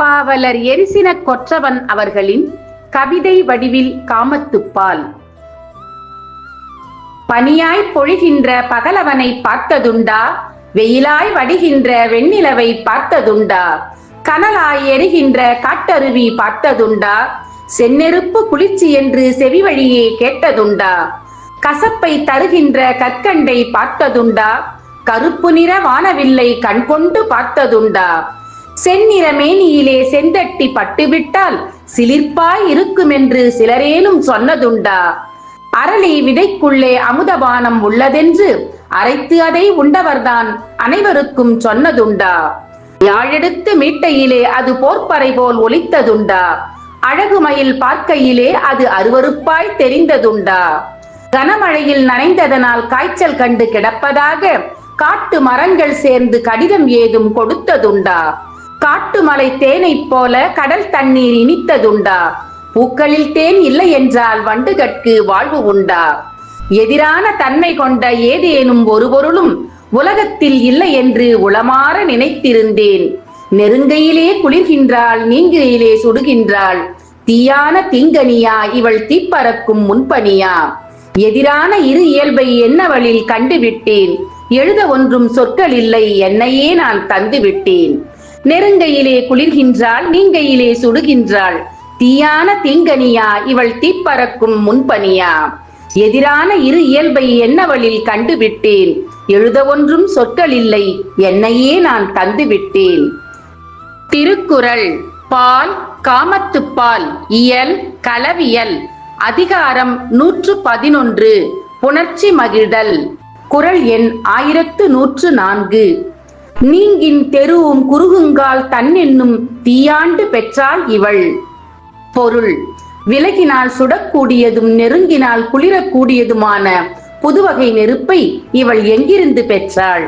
பாவலர் எரிசின கொற்றவன் அவர்களின் கவிதை வடிவில் காமத்துப்பால். பனியாய் பொழிகின்ற பகலவனை பார்த்ததுண்டா? வெயிலாய் வடிகின்ற வெண்ணிலவை பார்த்ததுண்டா? கனலாய் எரிகின்ற காட்டருவி பார்த்ததுண்டா? செந்நெருப்பு குளிர்ச்சி என்று செவி வழியே கேட்டதுண்டா? கசப்பை தருகின்ற கற்கண்டை பார்த்ததுண்டா? கருப்பு நிற வானவில்லை கண்கொண்டு பார்த்ததுண்டா? செந்நிற மேனியிலே செந்தட்டி பட்டுவிட்டால் சிலிர்ப்பாய் இருக்குமென்று சிலரேனும் சொன்னதுண்டா? அரளி விதைக்குள்ளே அமுதபானம் உள்ளதென்று அரைத்து அதை உண்டவர்தான் அனைவருக்கும் சொன்னதுண்டா? யாழெடுத்து மீட்டையிலே அது போர்ப்பறை போல் ஒலித்ததுண்டா? அழகு மயில் பார்க்கையிலே அது அருவருப்பாய் தெரிந்ததுண்டா? கனமழையில் நனைந்ததனால் காய்ச்சல் கண்டு கிடப்பதாக காட்டு மரங்கள் சேர்ந்து கடிதம் ஏதும் கொடுத்ததுண்டா? காட்டு மலை தேனை போல கடல் தண்ணீர் இனித்ததுண்டா? பூக்களில் தேன் இல்லை என்றால் வண்டுகட்கு வாழ்வு உண்டா? எதிரான தன்மை கொண்ட ஏதேனும் ஒரு பொருளும் உலகத்தில் இல்லை என்று உளமாற நினைத்திருந்தேன். நெருங்கையிலே குளிர்கின்றாள், நீங்கையிலே சுடுகின்றாள். தீயான தீங்கனியா இவள் தீப்பறக்கும் முன்பனியா? எதிரான இரு இயல்பை என்னவளில் கண்டுவிட்டேன். எழுத ஒன்றும் சொற்கள் இல்லை, என்னையே நான் தந்துவிட்டேன். நெருங்கையிலே குளிர்கின்றாள், நீங்கையிலே சுடுகின்றாள். தீயான தீங்கனியா இவள் தீப்பறக்கும் முன்பனியா? எதிரான இரு இயல்பை என்னவளில் கண்டுவிட்டேன். எழுத ஒன்றும் சொற்கள் இல்லை, என்னையே நான் தந்துவிட்டேன். திருக்குறள். பால் காமத்துப்பால். இயல் களவியல். அதிகாரம் 111. புணர்ச்சி மகிழ்தல். குறள் எண் 1104. நீங்கின் தெருவும் குறுகுங்கால் தன்னென்னும் தீயாண்டு பெற்றாள் இவள். பொருள். விலகினால் சுடக்கூடியதும் நெருங்கினால் குளிரக்கூடியதுமான புதுவகை நெருப்பை இவள் எங்கிருந்து பெற்றாள்?